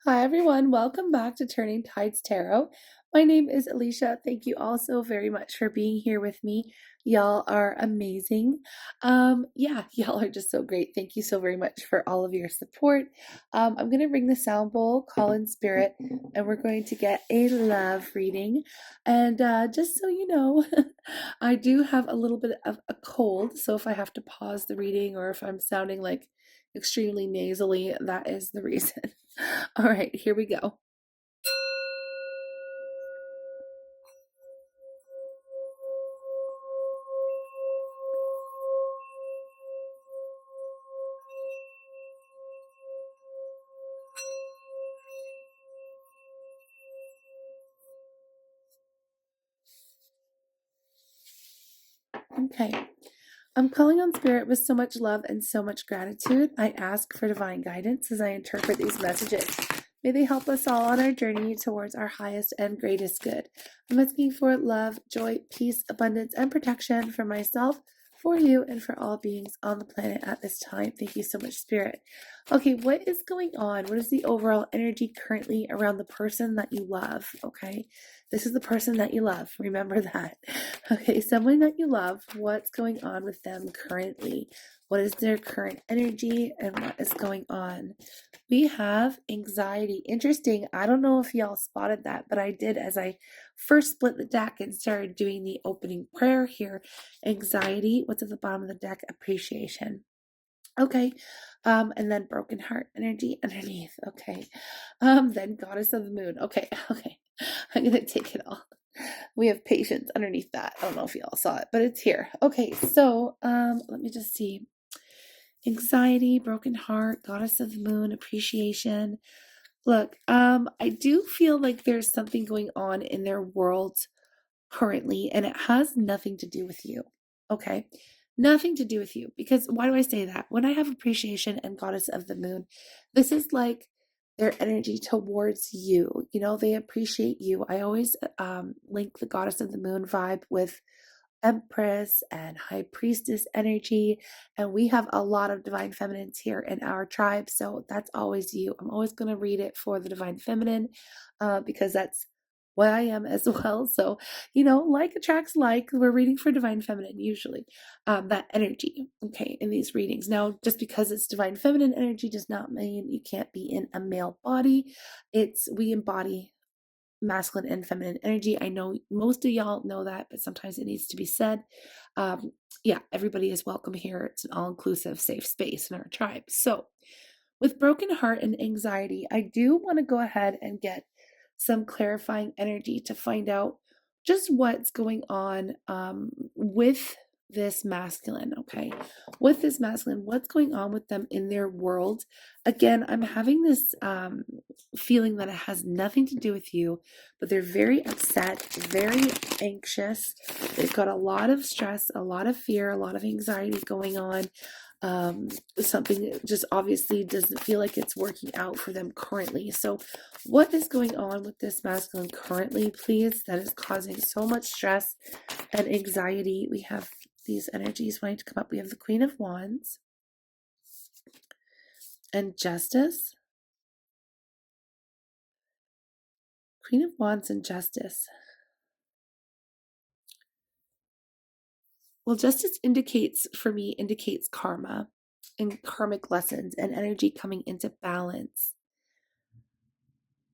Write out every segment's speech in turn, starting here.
Hi, everyone. Welcome back to Turning Tides Tarot. My name is Alicia. Thank you all so very much for being here with me. Y'all are amazing. Yeah, y'all are just so great. Thank you so very much for all of your support. I'm going to ring the sound bowl, call in spirit, and we're going to get a love reading. And just so you know, I do have a little bit of a cold. So if I have to pause the reading or if I'm sounding like extremely nasally, that is the reason. All right, here we go. Okay. I'm calling on spirit with so much love and so much gratitude. I ask for divine guidance as I interpret these messages. May they help us all on our journey towards our highest and greatest good. I'm asking for love, joy, peace, abundance, and protection for myself, for you, and for all beings on the planet at this time. Thank you so much, Spirit. Okay, what is going on? What is the overall energy currently around the person that you love? Okay, this is the person that you love. Remember that. Okay, someone that you love, what's going on with them currently? What is their current energy and what is going on? We have anxiety. Interesting. I don't know if y'all spotted that, but I did as I first split the deck and started doing the opening prayer here. Anxiety. What's at the bottom of the deck? Appreciation. Okay. And then broken heart energy underneath. Okay. Then goddess of the moon. Okay. Okay. I'm gonna take it all. We have patience underneath that. I don't know if y'all saw it, but it's here. Okay, so let me just see. Anxiety, broken heart, goddess of the moon, appreciation. Look, I do feel like there's something going on in their world currently, and it has nothing to do with you. Okay. Nothing to do with you. Because why do I say that? When I have appreciation and goddess of the moon, this is like their energy towards you. You know, they appreciate you. I always link the goddess of the moon vibe with Empress and High Priestess energy. And we have a lot of Divine Feminines here in our tribe. So that's always you. I'm always going to read it for the Divine Feminine because that's what I am as well. So, you know, like attracts like. We're reading for Divine Feminine usually, that energy, okay, in these readings. Now, just because it's Divine Feminine energy does not mean you can't be in a male body. We embody masculine and feminine energy. I know most of y'all know that, but sometimes it needs to be said. Yeah, everybody is welcome here. It's an all-inclusive, safe space in our tribe. So, with broken heart and anxiety, I do want to go ahead and get some clarifying energy to find out just what's going on with this masculine, okay? With this masculine, what's going on with them in their world? Again, I'm having this feeling that it has nothing to do with you, but they're very upset, very anxious. They've got a lot of stress, a lot of fear, a lot of anxiety going on. Something that just obviously doesn't feel like it's working out for them currently. So what is going on with this masculine currently, please, that is causing so much stress and anxiety? We have these energies wanting to come up. We have the Queen of Wands and Justice. Queen of Wands and Justice. Well, justice indicates karma and karmic lessons and energy coming into balance.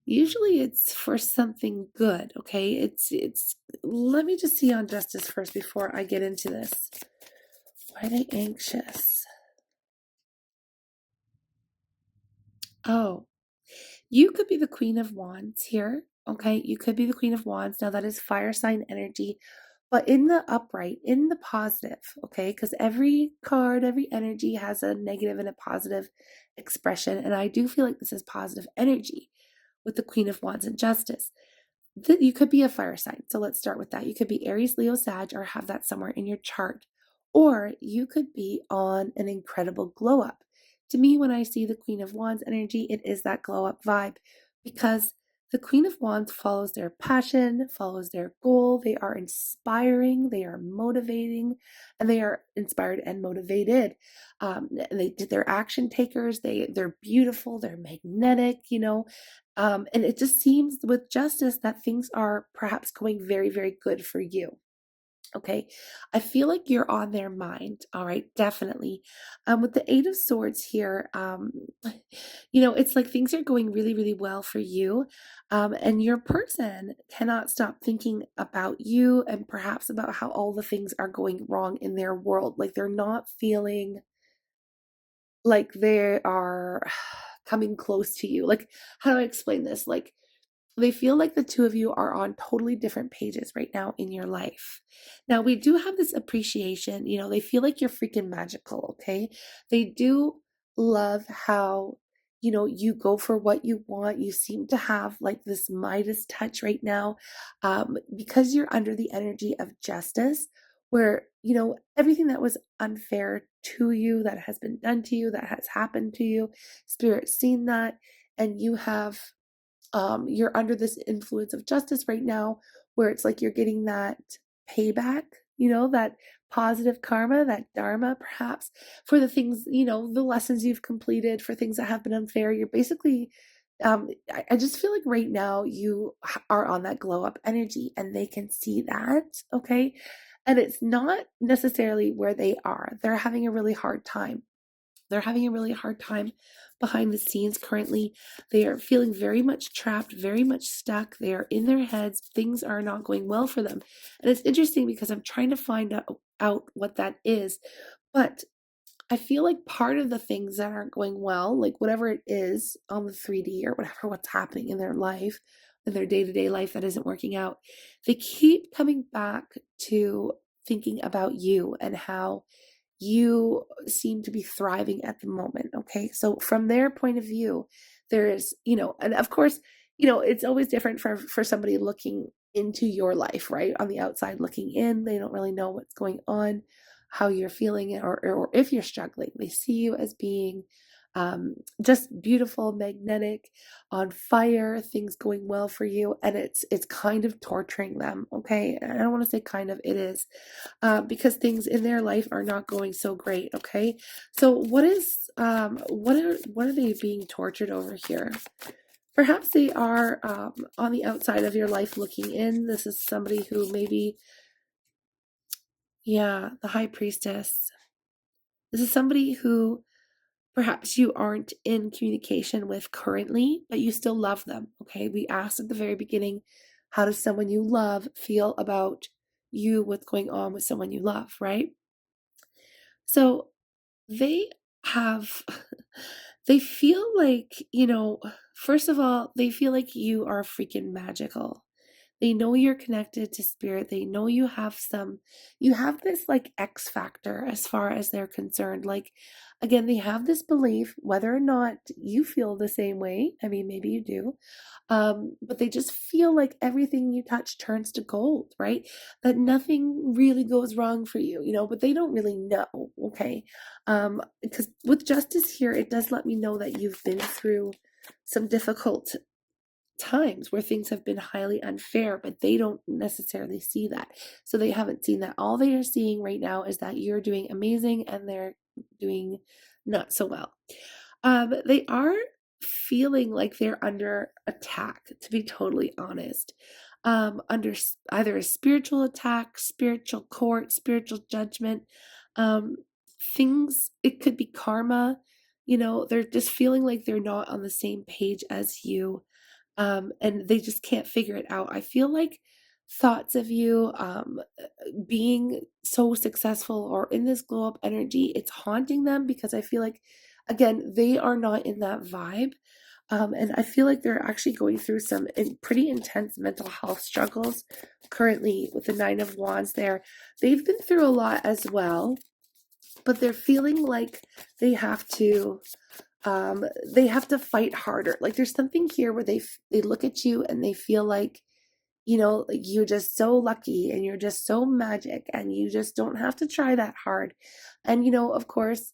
Usually it's for something good, okay? It's let me just see on justice first before I get into this. Why are they anxious? Oh, you could be the Queen of Wands here, okay? You could be the Queen of Wands. Now that is fire sign energy, but in the upright, in the positive, okay? Because every card, every energy has a negative and a positive expression. And I do feel like this is positive energy with the Queen of Wands and Justice. You could be a fire sign. So let's start with that. You could be Aries, Leo, Sag, or have that somewhere in your chart. Or you could be on an incredible glow up. To me, when I see the Queen of Wands energy, it is that glow up vibe because The Queen of Wands follows their passion, follows their goal. They are inspiring, they are motivating, and they are inspired and motivated. They're action takers. They're beautiful. They're magnetic. And it just seems with Justice that things are perhaps going very, very good for you. Okay, I feel like you're on their mind. All right, definitely. With the Eight of Swords here, it's like things are going really, really well for you. And your person cannot stop thinking about you and perhaps about how all the things are going wrong in their world. Like they're not feeling like they are coming close to you. Like, how do I explain this? Like, they feel like the two of you are on totally different pages right now in your life. Now, we do have this appreciation, they feel like you're freaking magical, okay? They do love how, you go for what you want. You seem to have like this Midas touch right now, because you're under the energy of Justice, where, everything that was unfair to you, that has been done to you, that has happened to you, Spirit's seen that, and you're under this influence of Justice right now, where it's like you're getting that payback, that positive karma, that dharma, perhaps, for the things, the lessons you've completed, for things that have been unfair. You're basically, I just feel like right now you are on that glow up energy and they can see that, okay? And it's not necessarily where they are. They're having a really hard time. They're having a really hard time behind the scenes currently. They are feeling very much trapped, very much stuck. They are in their heads. Things are not going well for them. And it's interesting because I'm trying to find out what that is. But I feel like part of the things that aren't going well, like whatever it is on the 3D or whatever, what's happening in their life, in their day-to-day life that isn't working out, they keep coming back to thinking about you and how you seem to be thriving at the moment. Okay. So from their point of view, there is, and of course, it's always different for somebody looking into your life, right? On the outside looking in, they don't really know what's going on, how you're feeling, or if you're struggling. They see you as being just beautiful, magnetic, on fire, things going well for you, and it's kind of torturing them. Okay, and I don't want to say kind of, it is, because things in their life are not going so great. Okay, so what are they being tortured over here? Perhaps they are on the outside of your life looking in. This is somebody who maybe, yeah, the High Priestess. This is somebody who perhaps you aren't in communication with currently, but you still love them. Okay, we asked at the very beginning, how does someone you love feel about you, what's going on with someone you love, right? So they have, they feel like, first of all, they feel like you are freaking magical. They know you're connected to spirit. They know you have this like X factor as far as they're concerned. Like, again, they have this belief, whether or not you feel the same way. I mean, maybe you do. But they just feel like everything you touch turns to gold, right? That nothing really goes wrong for you, but they don't really know, okay? Because with Justice here, it does let me know that you've been through some difficult times where things have been highly unfair, but they don't necessarily see that. So they haven't seen that. All they are seeing right now is that you're doing amazing and they're doing not so well. They are feeling like they're under attack, to be totally honest. Under either a spiritual attack, spiritual court, spiritual judgment, um, things, it could be karma. They're just feeling like they're not on the same page as you, and they just can't figure it out. I feel like thoughts of you being so successful or in this glow up energy, it's haunting them because I feel like, again, they are not in that vibe. And I feel like they're actually going through some pretty intense mental health struggles currently with the Nine of Wands there. They've been through a lot as well, but they're feeling like they have to fight harder. Like there's something here where they look at you and they feel like, like you're just so lucky and you're just so magic and you just don't have to try that hard. And of course,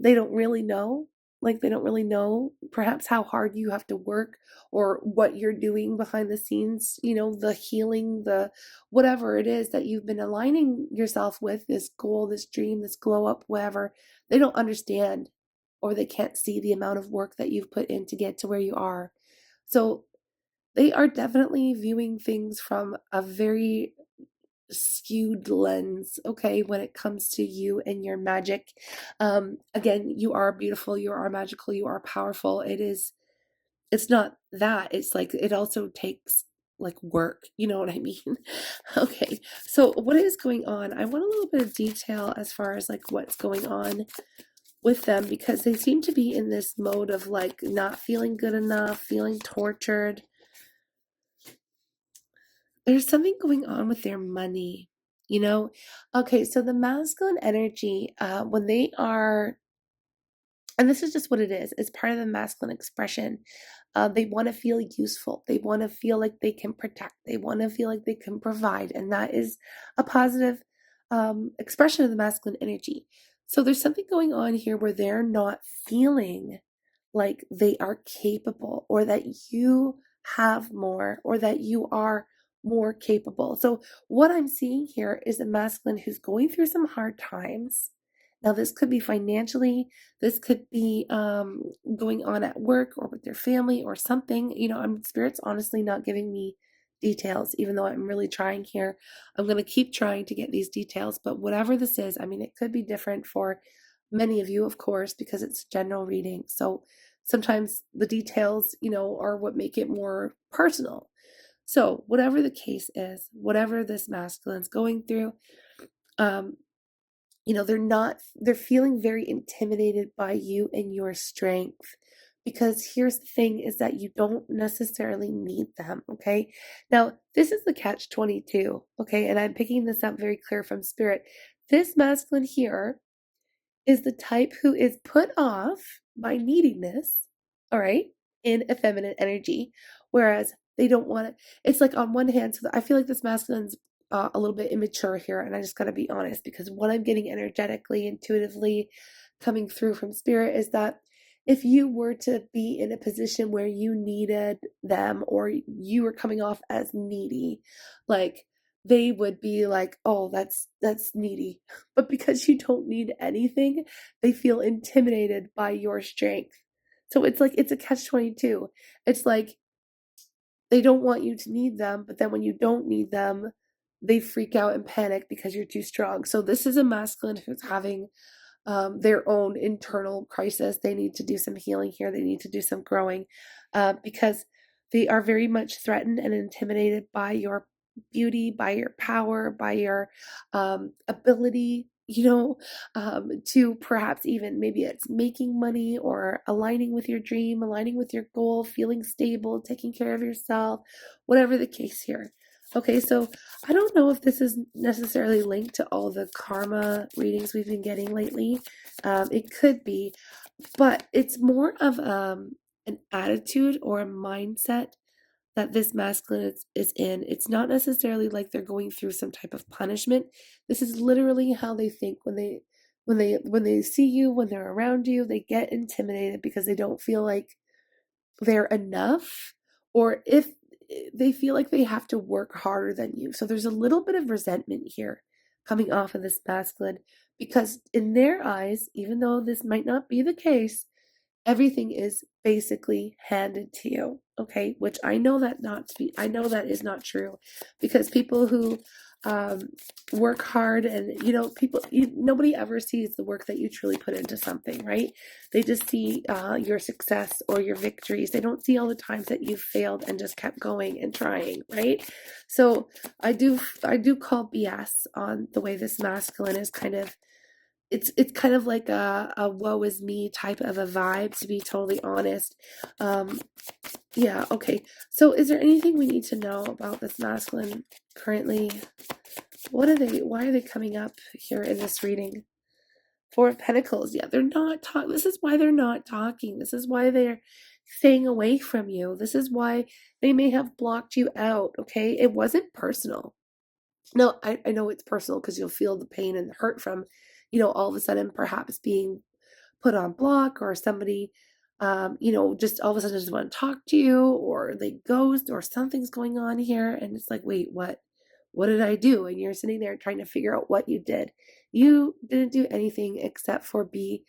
they don't really know, like they don't really know perhaps how hard you have to work or what you're doing behind the scenes, the healing, the whatever it is that you've been aligning yourself with, this goal, this dream, this glow up, whatever. They don't understand or they can't see the amount of work that you've put in to get to where you are. So they are definitely viewing things from a very skewed lens, okay, when it comes to you and your magic. Again, you are beautiful, you are magical, you are powerful. It's not that, it's like it also takes like work, you know what I mean? Okay, so what is going on? I want a little bit of detail as far as like what's going on with them, because they seem to be in this mode of like not feeling good enough, feeling tortured. There's something going on with their money, you know? Okay, so the masculine energy, when they are, and this is just what it is, it's part of the masculine expression. They want to feel useful. They want to feel like they can protect. They want to feel like they can provide. And that is a positive expression of the masculine energy. So there's something going on here where they're not feeling like they are capable or that you have more or that you are more capable. So, what I'm seeing here is a masculine who's going through some hard times. Now, this could be financially, this could be going on at work or with their family or something. Spirit's honestly not giving me details, even though I'm really trying here. I'm going to keep trying to get these details, but whatever this is, I mean, it could be different for many of you, of course, because it's general reading. So sometimes the details, are what make it more personal. So whatever the case is, whatever this masculine's going through, um, they're feeling very intimidated by you and your strength. Because here's the thing is that you don't necessarily need them, okay? Now, this is the catch 22, okay? And I'm picking this up very clear from spirit. This masculine here is the type who is put off by neediness, all right, in a feminine energy, whereas they don't want it. It's like on one hand, so I feel like this masculine's a little bit immature here, and I just got to be honest because what I'm getting energetically, intuitively coming through from spirit is that if you were to be in a position where you needed them or you were coming off as needy, like they would be like, oh, that's needy. But because you don't need anything, they feel intimidated by your strength. So it's like it's a catch 22. It's like they don't want you to need them, but then when you don't need them, they freak out and panic because you're too strong. So this is a masculine who's having their own internal crisis. They need to do some healing here. They need to do some growing because they are very much threatened and intimidated by your beauty, by your power, by your ability. To perhaps even maybe it's making money or aligning with your dream, aligning with your goal, feeling stable, taking care of yourself, whatever the case here. Okay, so I don't know if this is necessarily linked to all the karma readings we've been getting lately. It could be, but it's more of an attitude or a mindset that this masculine is in. It's not necessarily like they're going through some type of punishment. This is literally how they think when they see you, when they're around you, they get intimidated because they don't feel like they're enough, or if they feel like they have to work harder than you. So there's a little bit of resentment here coming off of this masculine because in their eyes, even though this might not be the case, everything is basically handed to you, okay? Which I know that is not true, because people who um, work hard and nobody ever sees the work that you truly put into something, right? They just see your success or your victories. They don't see all the times that you've failed and just kept going and trying, right? So I do call BS on the way this masculine is kind of, it's kind of like a woe is me type of a vibe, to be totally honest. Yeah, okay. So is there anything we need to know about this masculine currently? Why are they coming up here in this reading? Four of Pentacles. Yeah, they're not talking. This is why they're not talking. This is why they're staying away from you. This is why they may have blocked you out, okay? It wasn't personal. No, I know it's personal because you'll feel the pain and the hurt from, all of a sudden perhaps being put on block, or somebody, just all of a sudden doesn't want to talk to you, or they ghost, or something's going on here. And it's like, wait, what? What did I do? And you're sitting there trying to figure out what you did. You didn't do anything except for be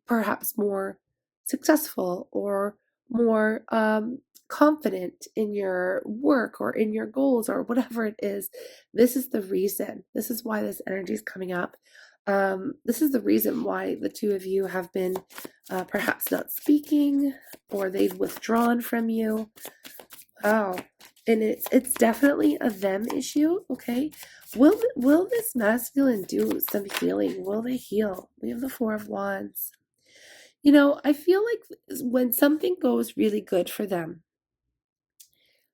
perhaps more successful, or more confident in your work or in your goals or whatever it is. This is the reason. This is why this energy is coming up. This is the reason why the two of you have been perhaps not speaking, or they've withdrawn from you. Oh, and it's definitely a them issue. Okay, will this masculine do some healing? Will they heal? We have the Four of Wands. I feel like when something goes really good for them,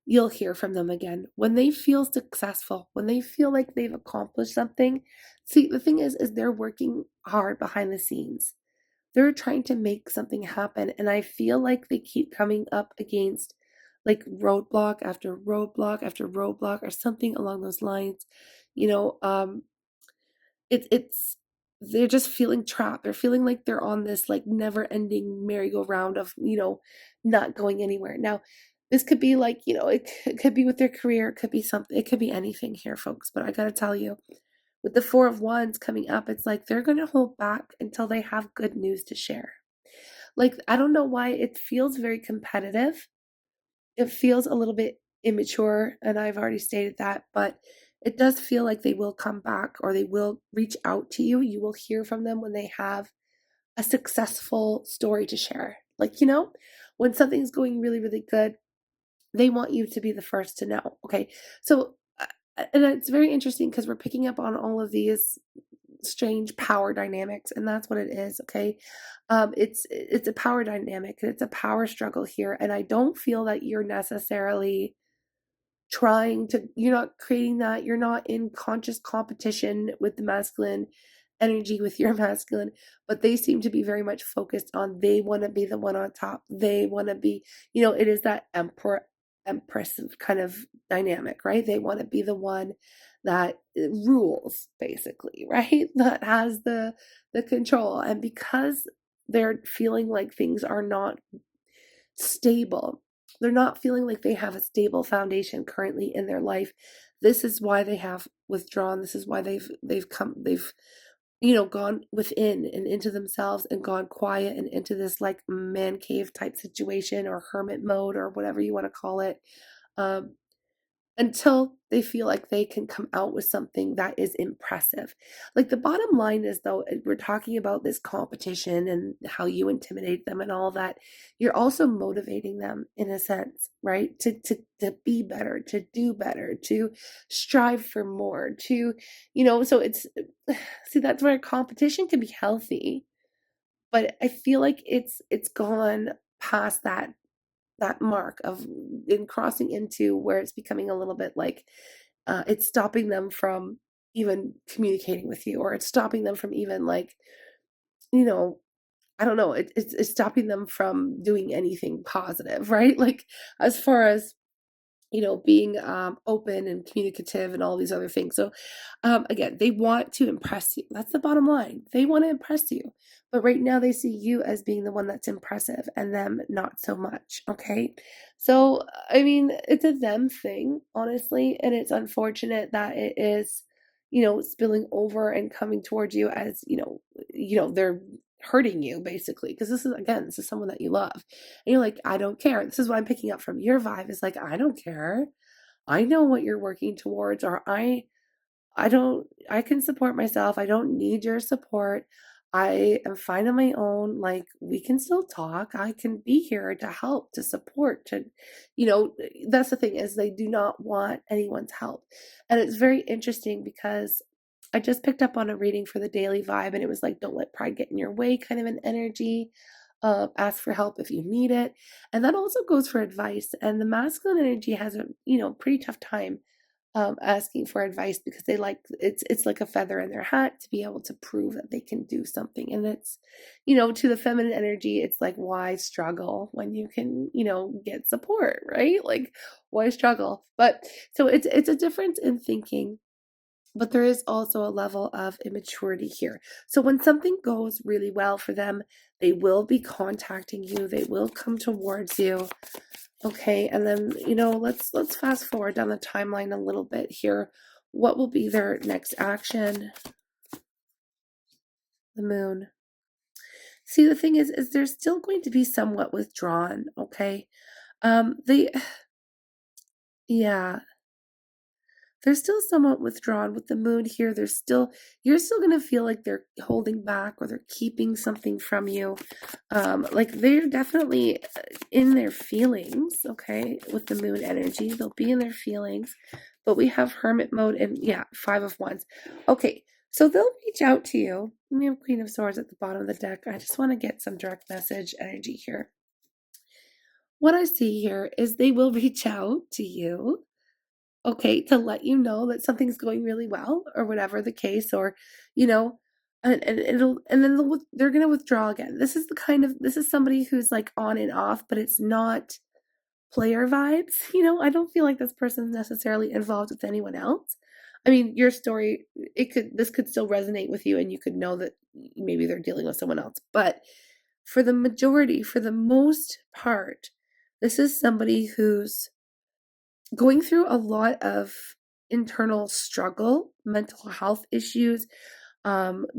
you'll hear from them again. When they feel successful, when they feel like they've accomplished something. See, the thing is they're working hard behind the scenes. They're trying to make something happen. And I feel like they keep coming up against like roadblock after roadblock after roadblock, or something along those lines. You know, um, it's they're just feeling trapped. They're feeling like they're on this like never ending merry-go-round of, not going anywhere. Now, this could be like, it could be with their career, it could be something, it could be anything here, folks. But I gotta tell you, with the Four of Wands coming up, it's like they're gonna hold back until they have good news to share. Like, I don't know why it feels very competitive. It feels a little bit immature, and I've already stated that, but it does feel like they will come back, or they will reach out to you. You will hear from them when they have a successful story to share. Like, when something's going really, really good, they want you to be the first to know. Okay. So, and it's very interesting because we're picking up on all of these strange power dynamics, and that's what it is. Okay. It's a power dynamic, and it's a power struggle here. And I don't feel that you're necessarily you're not creating that, you're not in conscious competition with the masculine energy with your masculine, but they seem to be very much focused on, they want to be the one on top. They want to be, it is that empress kind of dynamic, right? They want to be the one that rules, basically, right? That has the control. And because they're feeling like things are not stable, they're not feeling like they have a stable foundation currently in their life. This is why they have withdrawn. This is why they've gone within and into themselves, and gone quiet and into this like man cave type situation, or hermit mode, or whatever you want to call it. Um, until they feel like they can come out with something that is impressive. Like, the bottom line is, though, we're talking about this competition and how you intimidate them and all that. You're also motivating them in a sense, right? To be better, to do better, to strive for more, so it's see, that's where competition can be healthy, but I feel like it's gone past that mark of in crossing into where it's becoming a little bit like it's stopping them from even communicating with you, or it's stopping them from even like, you know I don't know, it's stopping them from doing anything positive, right? Like, as far as being open and communicative and all these other things. So, again, they want to impress you. That's the bottom line. They want to impress you. But right now, they see you as being the one that's impressive, and them not so much. Okay. So, I mean, it's a them thing, honestly. And it's unfortunate that it is, spilling over and coming towards you as, they're hurting you, basically, because this is someone that you love, and you're like, I don't care. This is what I'm picking up from your vibe, is like, I don't care. I know what you're working towards, or I can support myself. I don't need your support. I am fine on my own. Like, we can still talk. I can be here to help, to support, you know, that's the thing, is they do not want anyone's help. And it's very interesting because I just picked up on a reading for the daily vibe, and it was like, don't let pride get in your way, kind of an energy. Ask for help if you need it. And that also goes for advice. And the masculine energy has a, pretty tough time asking for advice, because they like, it's like a feather in their hat to be able to prove that they can do something. And it's, to the feminine energy, it's like, why struggle when you can, get support, right? Like, why struggle? But so it's a difference in thinking. but there is also a level of immaturity here. So when something goes really well for them, they will be contacting you. They will come towards you. Okay, and then, let's fast forward down the timeline a little bit here. What will be their next action? The moon. See, the thing is they're still going to be somewhat withdrawn, okay? They yeah, they're still somewhat withdrawn with the moon here. You're still going to feel like they're holding back or they're keeping something from you. Like they're definitely in their feelings, okay? With the moon energy, they'll be in their feelings. But we have hermit mode and yeah, 5 of Wands. Okay, so they'll reach out to you. We have Queen of Swords at the bottom of the deck. I just want to get some direct message energy here. What I see here is they will reach out to you, okay, to let you know that something's going really well or whatever the case, or, you know, and then they're going to withdraw again. This is somebody who's like on and off, but it's not player vibes. I don't feel like this person's necessarily involved with anyone else. I mean, your story, this could still resonate with you and you could know that maybe they're dealing with someone else. But for the most part, this is somebody who's going through a lot of internal struggle, mental health issues,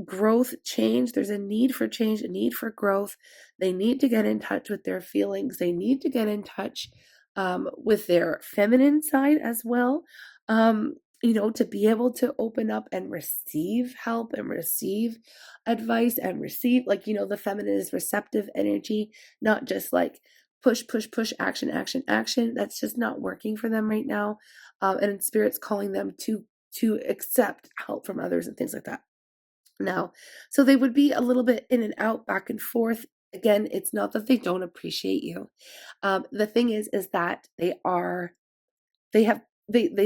growth, change. There's a need for change, a need for growth. They need to get in touch with their feelings. They need to get in touch with their feminine side as well. To be able to open up and receive help and receive advice and receive, like, the feminine is receptive energy, not just like push, push, push, action, action, action. That's just not working for them right now. And Spirit's calling them to accept help from others and things like that now. So they would be a little bit in and out, back and forth. Again, it's not that they don't appreciate you. The thing is that they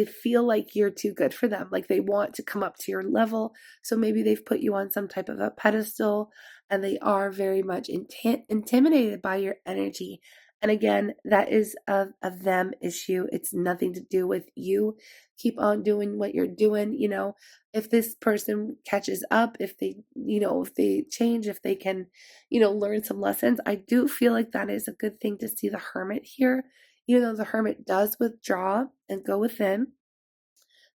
feel like you're too good for them. Like they want to come up to your level. So maybe they've put you on some type of a pedestal and they are very much intimidated by your energy. And again, that is a them issue. It's nothing to do with you. Keep on doing what you're doing. If this person catches up, if they change, if they can, learn some lessons, I do feel like that is a good thing to see the Hermit here. Even though the Hermit does withdraw and go within,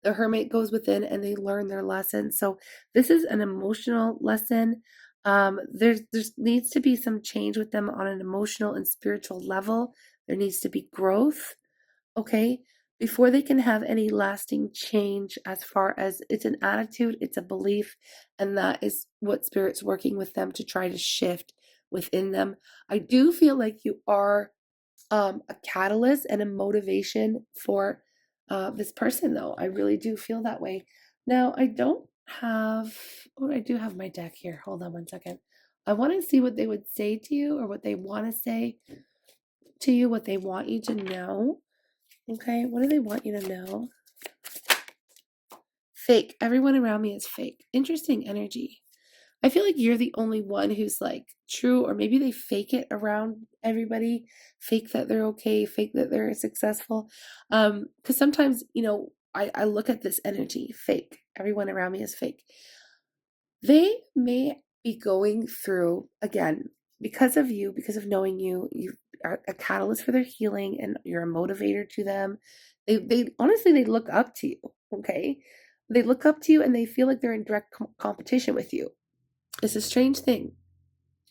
the Hermit goes within and they learn their lesson. So this is an emotional lesson. There's needs to be some change with them on an emotional and spiritual level. There needs to be growth, okay, before they can have any lasting change. As far as it's an attitude, it's a belief, and that is what Spirit's working with them to try to shift within them. I do feel like you are a catalyst and a motivation for this person, though. I really do feel that way. Now, I don't have, I do have my deck here. Hold on one second. I want to see what they would say to you, or what they want to say to you, what they want you to know. Okay, what do they want you to know? Fake. Everyone around me is fake. Interesting energy. I feel like you're the only one who's like true, or maybe they fake it around everybody, fake that they're okay, fake that they're successful. Because sometimes, I look at this energy, fake. Everyone around me is fake. They may be going through, again, because of you, because of knowing you, you are a catalyst for their healing and you're a motivator to them. They honestly, they look up to you, okay? They look up to you and they feel like they're in direct competition with you. It's a strange thing,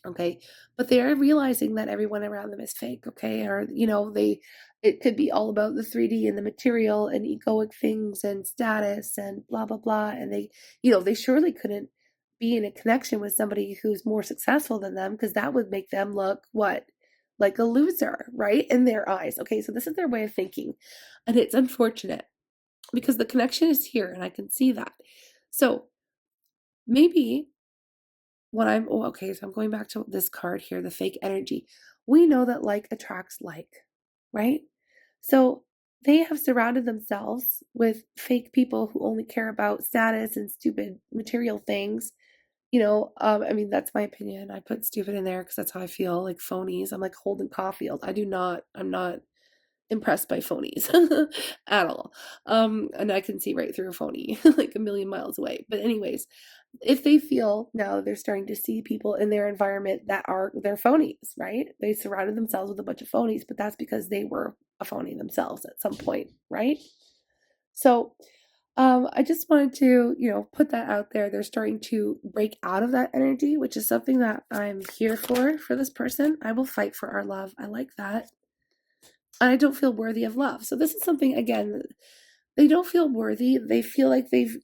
okay? But they are realizing that everyone around them is fake, okay? Or, it could be all about the 3D and the material and egoic things and status and blah, blah, blah. And they surely couldn't be in a connection with somebody who's more successful than them, because that would make them look what? Like a loser, right? In their eyes. Okay, so this is their way of thinking. And it's unfortunate because the connection is here and I can see that. So maybe so I'm going back to this card here, the fake energy. We know that like attracts like, right? So they have surrounded themselves with fake people who only care about status and stupid material things. I mean, that's my opinion. I put stupid in there because that's how I feel, like phonies. I'm like Holden Caulfield. I'm not impressed by phonies at all. And I can see right through a phony like a million miles away. But anyways, if they feel now they're starting to see people in their environment that are they're phonies, right? They surrounded themselves with a bunch of phonies, but that's because they were a phony themselves at some point, right? So I just wanted to, put that out there. They're starting to break out of that energy, which is something that I'm here for this person. I will fight for our love. I like that. I don't feel worthy of love. So this is something, again, they don't feel worthy. They feel like they've,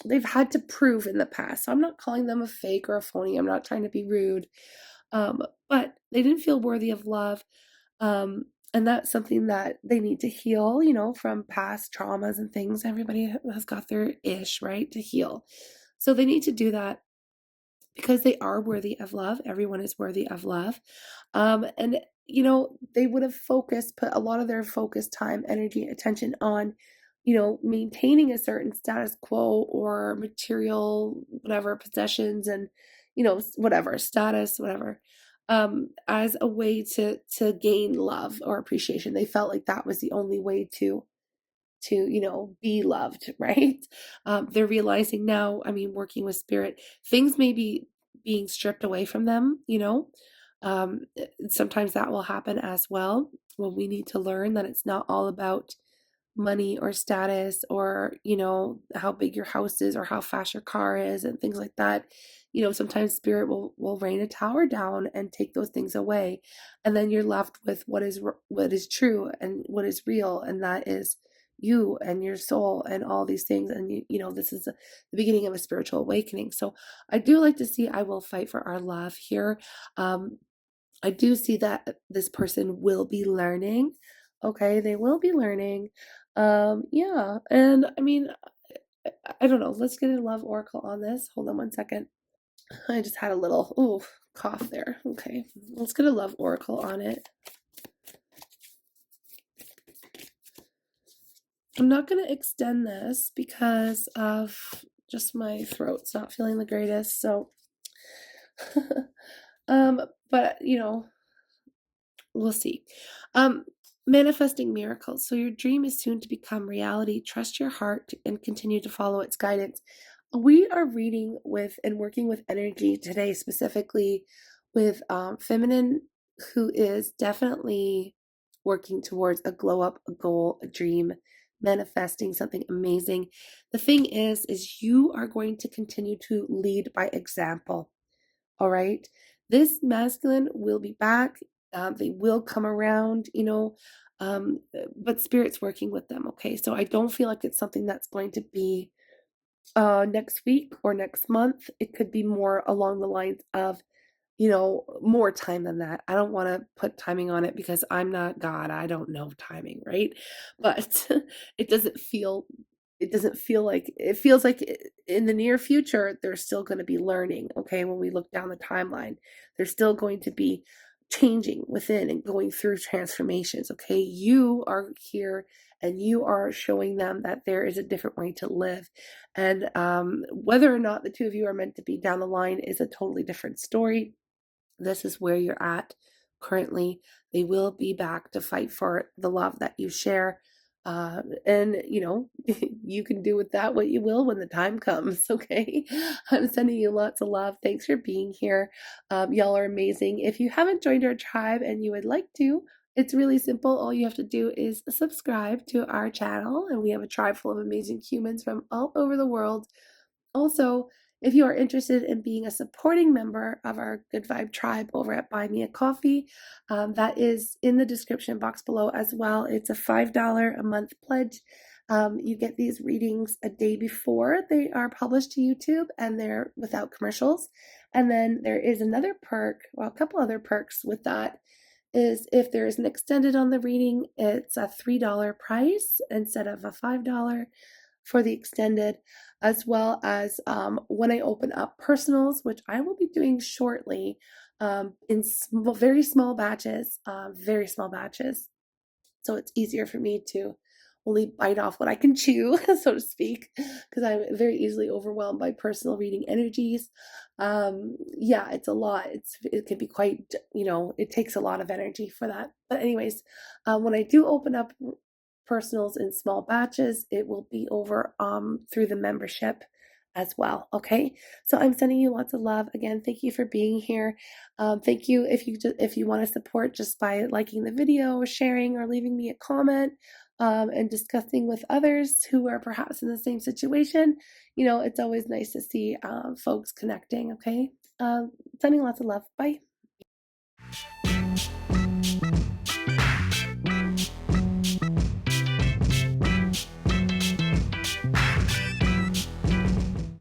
they've had to prove in the past. So I'm not calling them a fake or a phony. I'm not trying to be rude. But they didn't feel worthy of love. And that's something that they need to heal, from past traumas and things. Everybody has got their ish, right, to heal. So they need to do that because they are worthy of love. Everyone is worthy of love. And, they would have put a lot of their focus, time, energy, attention on, maintaining a certain status quo or material, whatever, possessions and, whatever, status, whatever, as a way to gain love or appreciation. They felt like that was the only way to be loved, right? They're realizing now, working with spirit, things may be being stripped away from them, sometimes that will happen as well. Well, we need to learn that it's not all about money or status or, how big your house is or how fast your car is and things like that. Sometimes spirit will rain a tower down and take those things away. And then you're left with what is true and what is real. And that is you and your soul and all these things. And this is the beginning of a spiritual awakening. So I do like to see, I will fight for our love here. I do see that this person will be learning. Okay, they will be learning. Yeah, and I don't know. Let's get a love oracle on this. Hold on one second. I just had a little cough there. Okay, let's get a love oracle on it. I'm not going to extend this because of just my throat's not feeling the greatest. So, but we'll see. Manifesting miracles. So your dream is soon to become reality. Trust your heart and continue to follow its guidance. We are reading with and working with energy today, specifically with feminine, who is definitely working towards a glow up, a goal, a dream, manifesting something amazing. The thing is you are going to continue to lead by example. All right. This masculine will be back. They will come around, but spirit's working with them. Okay. So I don't feel like it's something that's going to be next week or next month. It could be more along the lines of, more time than that. I don't want to put timing on it because I'm not God. I don't know timing, right? But it doesn't feel like it feels like in the near future they're still going to be learning. Okay, when we look down the timeline, they're still going to be changing within and going through transformations. Okay, you are here and you are showing them that there is a different way to live. And whether or not the two of you are meant to be down the line is a totally different story. This is where you're at currently. They will be back to fight for the love that you share. And you can do with that what you will when the time comes. Okay, I'm sending you lots of love. Thanks for being here. Y'all are amazing. If you haven't joined our tribe and you would like to, it's really simple. All you have to do is subscribe to our channel, and we have a tribe full of amazing humans from all over the world. Also, if you are interested in being a supporting member of our Good Vibe tribe over at Buy Me a Coffee, that is in the description box below as well. It's a $5 a month pledge. You get these readings a day before they are published to YouTube, and they're without commercials. And then there is another perk, well, a couple other perks with that, is if there is an extended on the reading, it's a $3 price instead of a $5 for the extended, as well as when I open up personals, which I will be doing shortly, in very small batches, very small batches. So it's easier for me to only bite off what I can chew, so to speak, because I'm very easily overwhelmed by personal reading energies. Yeah, it's a lot. It can be quite, it takes a lot of energy for that. But anyways, when I do open up personals in small batches, it will be over through the membership as well. Okay, so I'm sending you lots of love. Again, thank you for being here. Thank you if you want to support just by liking the video, sharing, or leaving me a comment, and discussing with others who are perhaps in the same situation. It's always nice to see folks connecting. Okay, sending lots of love. Bye.